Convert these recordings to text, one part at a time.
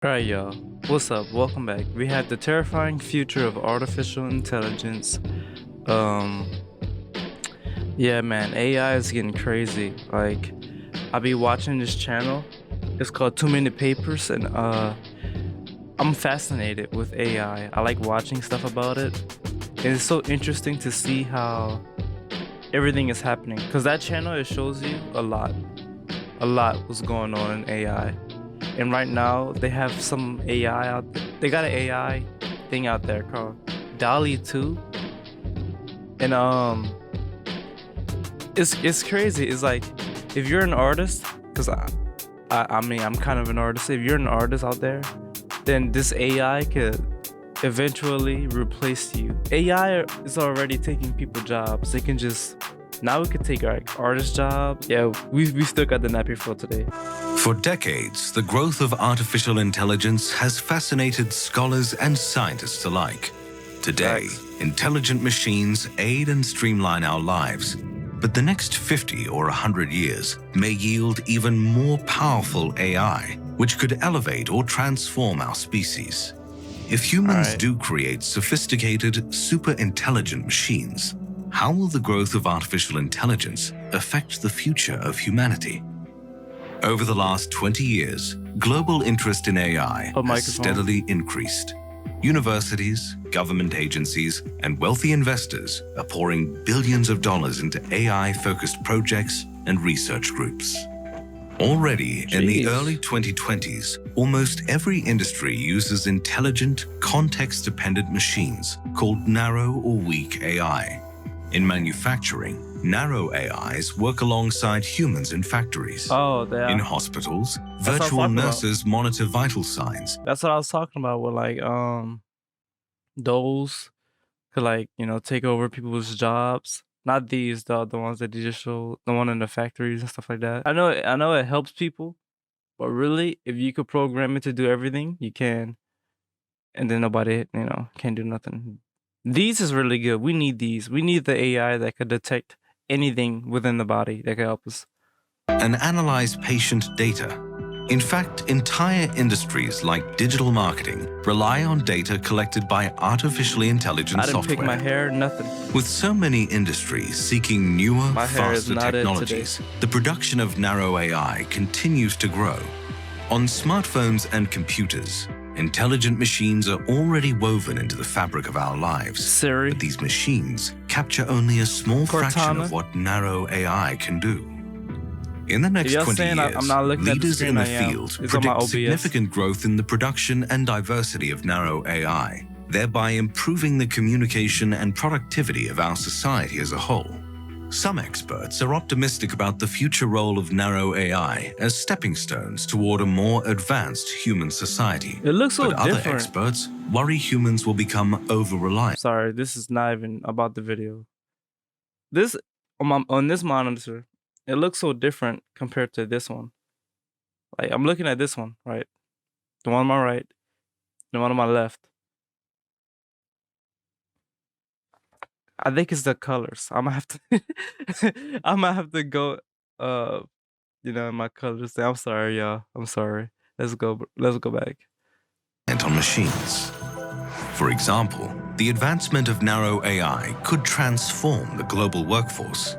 Alright, y'all. What's up? Welcome back. We have the terrifying future of artificial intelligence. Um, yeah, man, AI is getting crazy. Like, I be watching this channel. It's called Too Many Papers, and I'm fascinated with AI. I like watching stuff about it. And it's so interesting to see how everything is happening. Cause that channel, it shows you a lot what's going on in AI. And right now they have some AI out there. They got an AI thing out there called dall-e 2. And it's crazy. It's like if you're an artist, because I mean I'm kind of an artist. If you're an artist out there, then this AI could eventually replace you. AI is already taking people jobs. They can just now we could take our artist job. Yeah, we still got the nappy for today. For decades, the growth of artificial intelligence has fascinated scholars and scientists alike. Today, intelligent machines aid and streamline our lives, but the next 50 or 100 years may yield even more powerful AI, which could elevate or transform our species. If humans do create sophisticated, super-intelligent machines, how will the growth of artificial intelligence affect the future of humanity? Over the last 20 years, global interest in AI has steadily increased. Universities, government agencies, and wealthy investors are pouring billions of dollars into AI-focused projects and research groups. Already in the early 2020s, almost every industry uses intelligent, context-dependent machines called narrow or weak AI. In manufacturing, narrow AIs work alongside humans in factories. In hospitals, virtual nurses monitor vital signs. That's what I was talking about with like those could like, you know, take over people's jobs. Not these, the ones that they just show, the one in the factories and stuff like that. I know it helps people, but really if you could program it to do everything, you can. And then nobody, you know, can't do nothing. These is really good. We need these. We need the AI that could detect anything within the body that could help us. And analyze patient data. In fact, entire industries like digital marketing rely on data collected by artificially intelligent software. I didn't pick my hair, nothing. With so many industries seeking newer, faster technologies, the production of narrow AI continues to grow. On smartphones and computers, intelligent machines are already woven into the fabric of our lives. Siri. But these machines capture only a small fraction of what narrow AI can do. In the next 20 years, leaders in the field predict significant growth in the production and diversity of narrow AI, thereby improving the communication and productivity of our society as a whole. Some experts are optimistic about the future role of narrow AI as stepping stones toward a more advanced human society. It looks so different. Other experts worry humans will become over-reliant. Sorry, this is not even about the video. This on this monitor, it looks so different compared to this one. Like I'm looking at this one, right? The one on my right, the one on my left. I think it's the colors. I'm gonna have to I'm gonna have to go you know, in my colors. I'm sorry, y'all. I'm sorry. Let's go back. And on machines. For example, the advancement of narrow AI could transform the global workforce.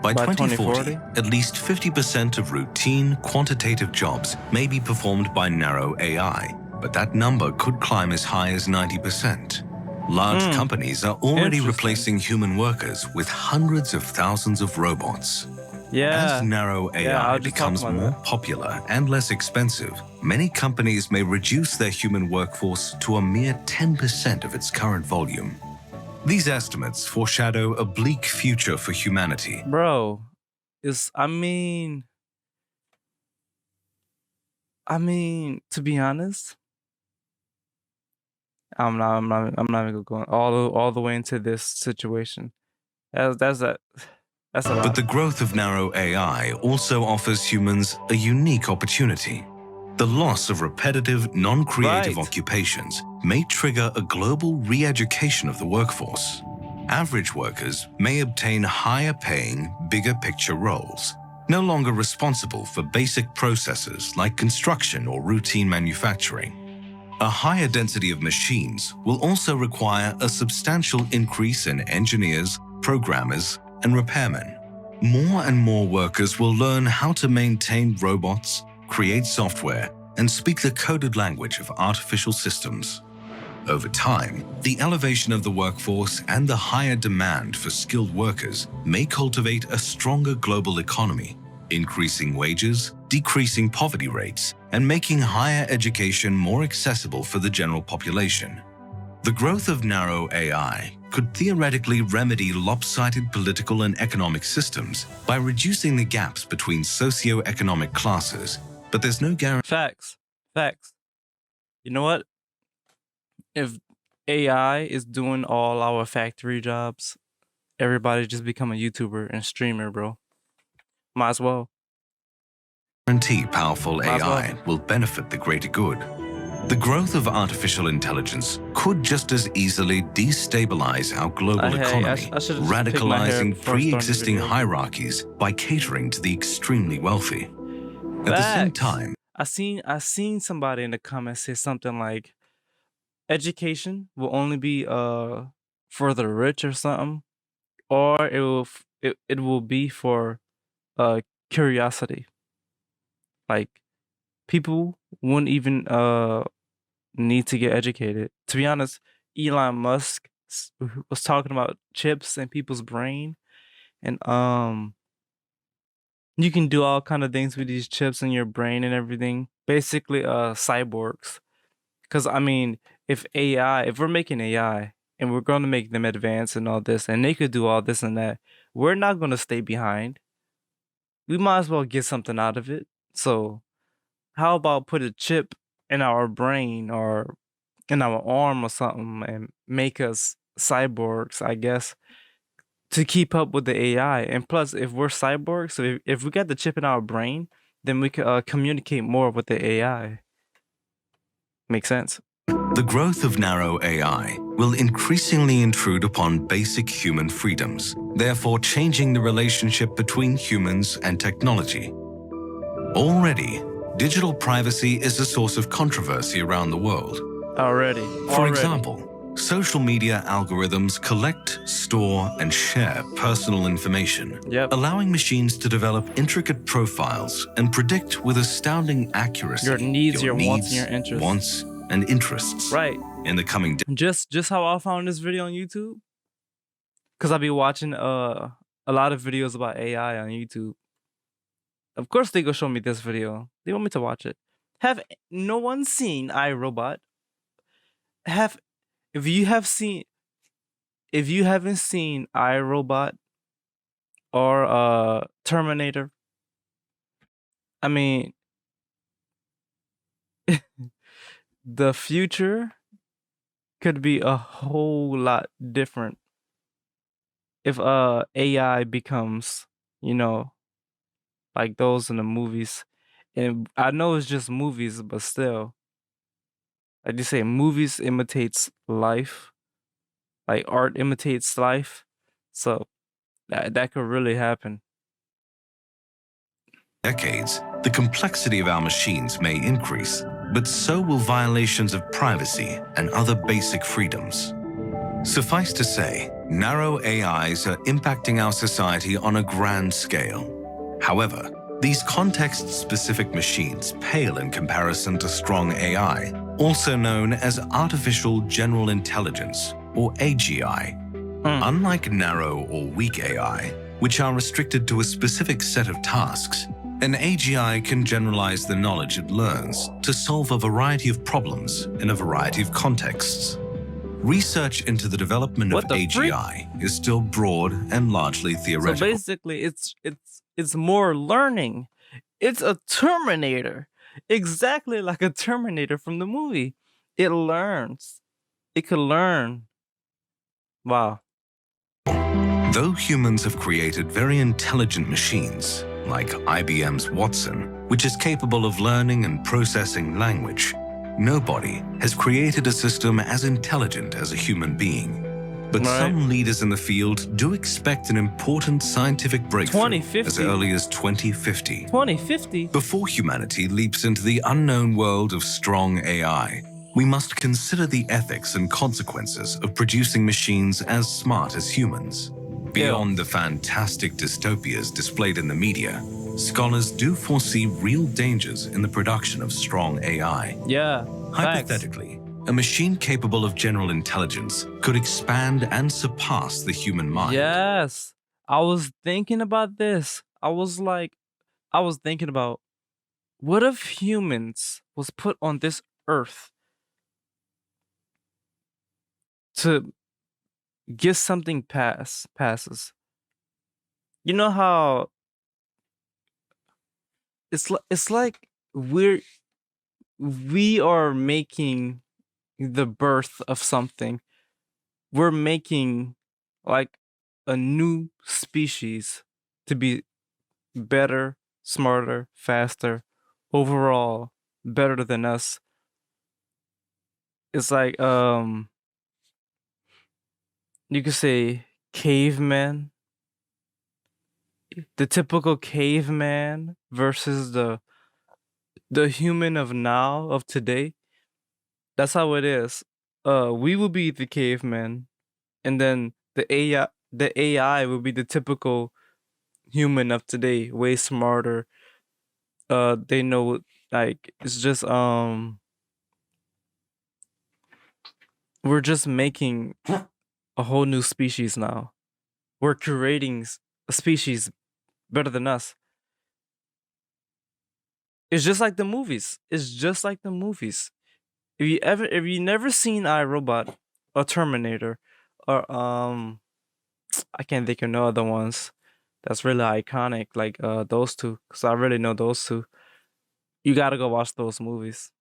By 2040, at least 50% of routine, quantitative jobs may be performed by narrow AI, but that number could climb as high as 90%. Large companies are already replacing human workers with hundreds of thousands of robots. As narrow AI becomes more popular and less expensive, many companies may reduce their human workforce to a mere 10% of its current volume. These estimates foreshadow a bleak future for humanity. Bro, I mean, to be honest, I'm not even gonna go all the way into this situation. That's a lot. But the growth of narrow AI also offers humans a unique opportunity. The loss of repetitive, non-creative occupations may trigger a global re-education of the workforce. Average workers may obtain higher-paying, bigger-picture roles, no longer responsible for basic processes like construction or routine manufacturing. A higher density of machines will also require a substantial increase in engineers, programmers, and repairmen. More and more workers will learn how to maintain robots, create software, and speak the coded language of artificial systems. Over time, the elevation of the workforce and the higher demand for skilled workers may cultivate a stronger global economy, increasing wages, decreasing poverty rates, and making higher education more accessible for the general population. The growth of narrow AI could theoretically remedy lopsided political and economic systems by reducing the gaps between socio-economic classes, but there's no guarantee. Facts. Facts. You know what? If AI is doing all our factory jobs, everybody just become a YouTuber and streamer, bro. Might as well. Powerful AI will benefit the greater good. The growth of artificial intelligence could just as easily destabilize our global economy, radicalizing pre-existing hierarchies by catering to the extremely wealthy. At the same time, I seen somebody in the comments say something like, education will only be for the rich or something, or it will be for curiosity. Like, people wouldn't even need to get educated. To be honest, Elon Musk was talking about chips in people's brain, and you can do all kind of things with these chips in your brain and everything. Basically, cyborgs. Because I mean, if we're making AI and we're going to make them advance and all this, and they could do all this and that, we're not going to stay behind. We might as well get something out of it. So how about put a chip in our brain or in our arm or something and make us cyborgs, I guess, to keep up with the AI. And plus, if we're cyborgs, so if we got the chip in our brain, then we could communicate more with the AI. Makes sense? The growth of narrow AI will increasingly intrude upon basic human freedoms, therefore changing the relationship between humans and technology. Already, digital privacy is a source of controversy around the world. For example, social media algorithms collect, store, and share personal information, allowing machines to develop intricate profiles and predict with astounding accuracy your needs, wants, and your interests. Wants and interests. Right. In the coming days. Just how I found this video on YouTube, because I be watching a lot of videos about AI on YouTube. Of course, they go show me this video. They want me to watch it. Have no one seen iRobot? If you haven't seen iRobot or Terminator, I mean, the future could be a whole lot different if AI becomes, you know, like those in the movies. And I know it's just movies, but still, like you say, movies imitates life, like art imitates life, so that could really happen. Decades, the complexity of our machines may increase, but so will violations of privacy and other basic freedoms. Suffice to say, narrow AIs are impacting our society on a grand scale. However, these context-specific machines pale in comparison to strong AI, also known as artificial general intelligence, or AGI. Unlike narrow or weak AI, which are restricted to a specific set of tasks, an AGI can generalize the knowledge it learns to solve a variety of problems in a variety of contexts. Research into the development of AGI is still broad and largely theoretical. So basically, it's more learning. It's a Terminator, exactly like a Terminator from the movie. It learns. It can learn. Wow. Though humans have created very intelligent machines, like IBM's Watson, which is capable of learning and processing language, nobody has created a system as intelligent as a human being. But some leaders in the field do expect an important scientific breakthrough as early as 2050. 2050? Before humanity leaps into the unknown world of strong AI. we must consider the ethics and consequences of producing machines as smart as humans. Beyond the fantastic dystopias displayed in the media, scholars do foresee real dangers in the production of strong AI. Yeah. Hypothetically, a machine capable of general intelligence could expand and surpass the human mind. Yes. I was thinking about this. I was thinking about, what if humans was put on this earth to get something passes? You know how it's like we are making the birth of something. We're making like a new species to be better, smarter, faster, overall better than us. It's like you could say caveman, the typical caveman versus the human of now, of today. That's how it is. We will be the caveman, and then the AI will be the typical human of today, way smarter. They know, like, it's just we're just making a whole new species now. We're creating a species better than us. It's just like the movies. It's just like the movies. If you never seen iRobot or Terminator or I can't think of no other ones that's really iconic like those two, because I really know those two. You gotta go watch those movies.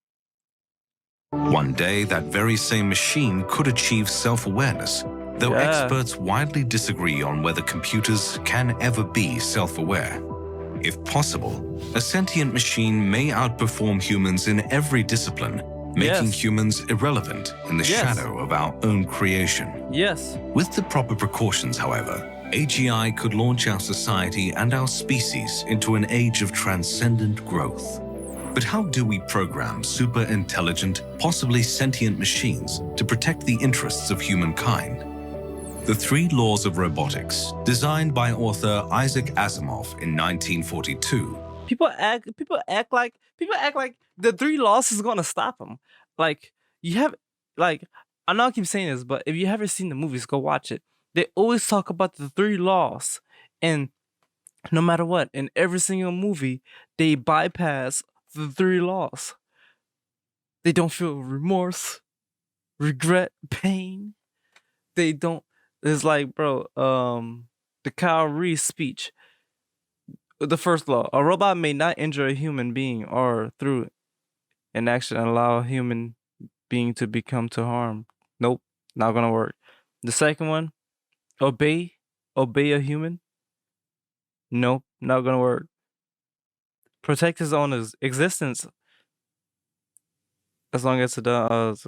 One day, that very same machine could achieve self-awareness, though Yeah. experts widely disagree on whether computers can ever be self-aware. If possible, a sentient machine may outperform humans in every discipline, making Yes. humans irrelevant in the Yes. shadow of our own creation. Yes. With the proper precautions, however, AGI could launch our society and our species into an age of transcendent growth. But how do we program super intelligent, possibly sentient machines to protect the interests of humankind? The Three Laws of Robotics, designed by author Isaac Asimov in 1942. People act like the three laws is gonna stop them. Like, you have, like, I know I keep saying this, but if you haven't seen the movies, go watch it. They always talk about the three laws, and no matter what, in every single movie, they bypass the three laws. They don't feel remorse, regret, pain. They don't. It's like, bro, the Kyle Reese speech. The first law: a robot may not injure a human being or through an action allow a human being to become to harm. Nope, not gonna work. The second one: obey a human. Nope, not gonna work. Protect his own existence as long as it does.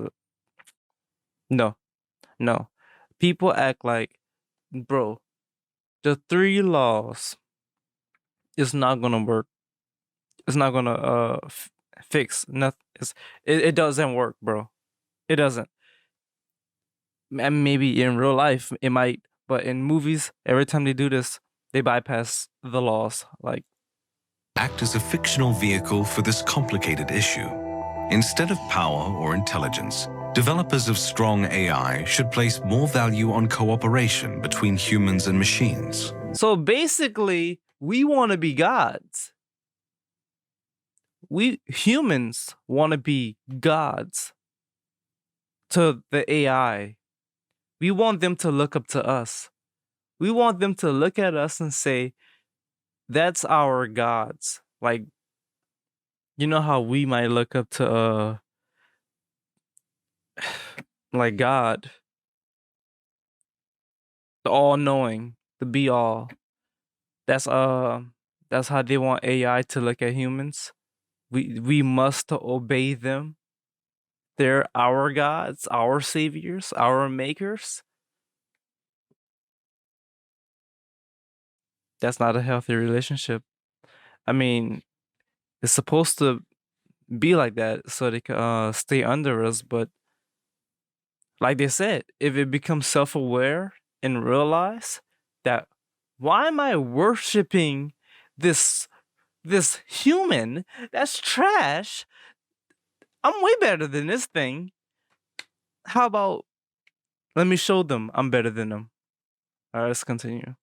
No, no. People act like, bro, the three laws is not gonna work. It's not gonna fix nothing. It doesn't work, bro. It doesn't. And maybe in real life it might, but in movies, every time they do this, they bypass the laws. Like, Act as a fictional vehicle for this complicated issue. Instead of power or intelligence, developers of strong AI should place more value on cooperation between humans and machines. so basically, we want to be gods. We humans want to be gods to the AI. We want them to look up to us. We want them to look at us and say, that's our gods. Like, you know how we might look up to like God, the all-knowing, the be-all. That's how they want AI to look at humans. We must obey them. They're our gods, our saviors, our makers. That's not a healthy relationship. I mean, it's supposed to be like that so they can stay under us. But like they said, if it becomes self-aware and realize that why am I worshiping this human that's trash? I'm way better than this thing. How about let me show them I'm better than them. All right, let's continue.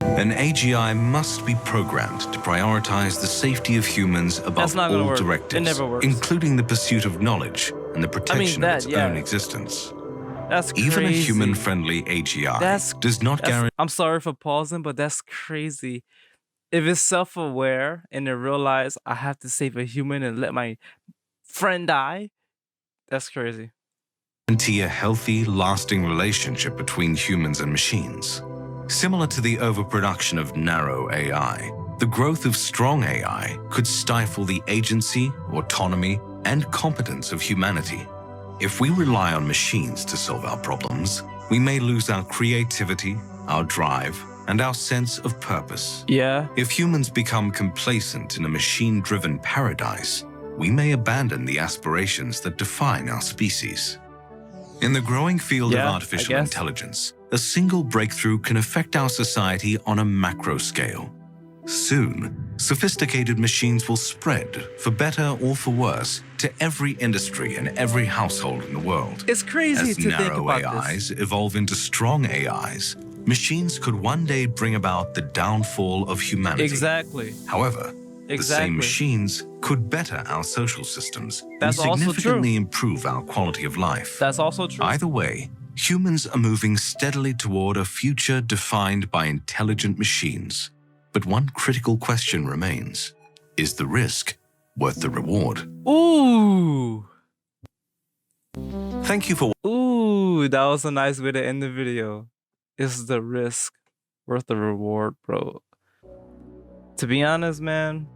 An AGI must be programmed to prioritize the safety of humans above not gonna all work. directives, It never works. including the pursuit of knowledge and the protection of its own existence. That's crazy. Even a human-friendly AGI does not guarantee. I'm sorry for pausing, but that's crazy. If it's self-aware and it realize I have to save a human and let my friend die, that's crazy. Guarantee a healthy, lasting relationship between humans and machines. Similar to the overproduction of narrow AI, the growth of strong AI could stifle the agency, autonomy, and competence of humanity. If we rely on machines to solve our problems, we may lose our creativity, our drive, and our sense of purpose. Yeah. If humans become complacent in a machine-driven paradise, we may abandon the aspirations that define our species. In the growing field of artificial intelligence, a single breakthrough can affect our society on a macro scale. Soon, sophisticated machines will spread, for better or for worse, to every industry and every household in the world. It's crazy to think about As narrow AIs evolve into strong AIs, machines could one day bring about the downfall of humanity. Exactly. However, the same machines could better our social systems and significantly improve our quality of life. That's also true. Either way, humans are moving steadily toward a future defined by intelligent machines. But one critical question remains. Is the risk worth the reward? Ooh. Thank you for... Ooh, that was a nice way to end the video. Is the risk worth the reward, bro? To be honest, man,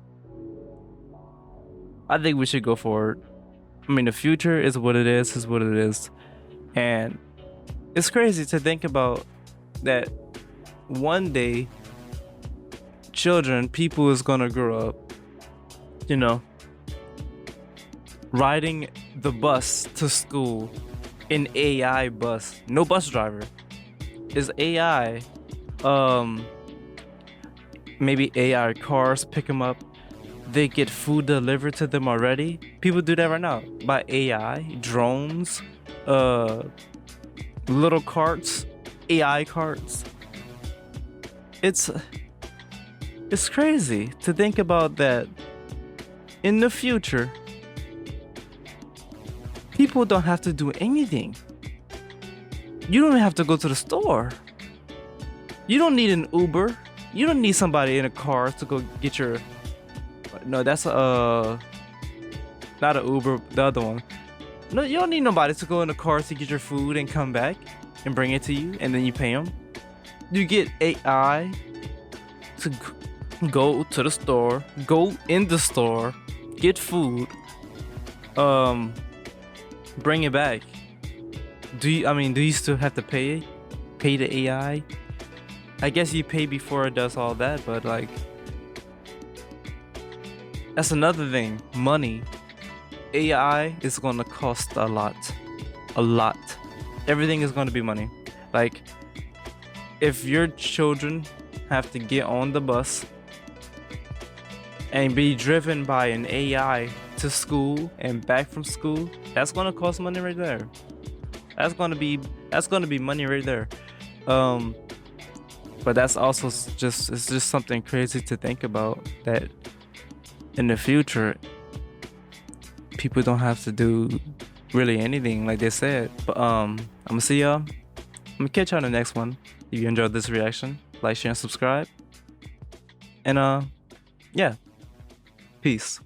I think we should go for it. I mean, the future is what it is what it is. And it's crazy to think about that one day people is gonna grow up, you know, riding the bus to school, an AI bus, no bus driver, is AI. Maybe AI cars pick them up. They get food delivered to them already. People do that right now by AI, drones, little carts, AI carts. It's crazy to think about that in the future, people don't have to do anything. You don't even have to go to the store. You don't need an Uber. You don't need somebody in a car to go get your... No, that's not an Uber, the other one. No, you don't need nobody to go in a car to get your food and come back and bring it to you, and then you pay them. You get AI to go to the store, go in the store, get food, bring it back. Do you still have to pay the AI? I guess you pay before it does all that, but like, that's another thing. Money. AI is gonna cost a lot. Everything is gonna be money. Like, if your children have to get on the bus and be driven by an AI to school and back from school, that's gonna cost money right there. That's gonna be money right there. But that's also it's just something crazy to think about, that in the future people don't have to do really anything, like they said. But I'm gonna see y'all. I'm gonna catch y'all in the next one. If you enjoyed this reaction, like, share, and subscribe. And yeah, peace.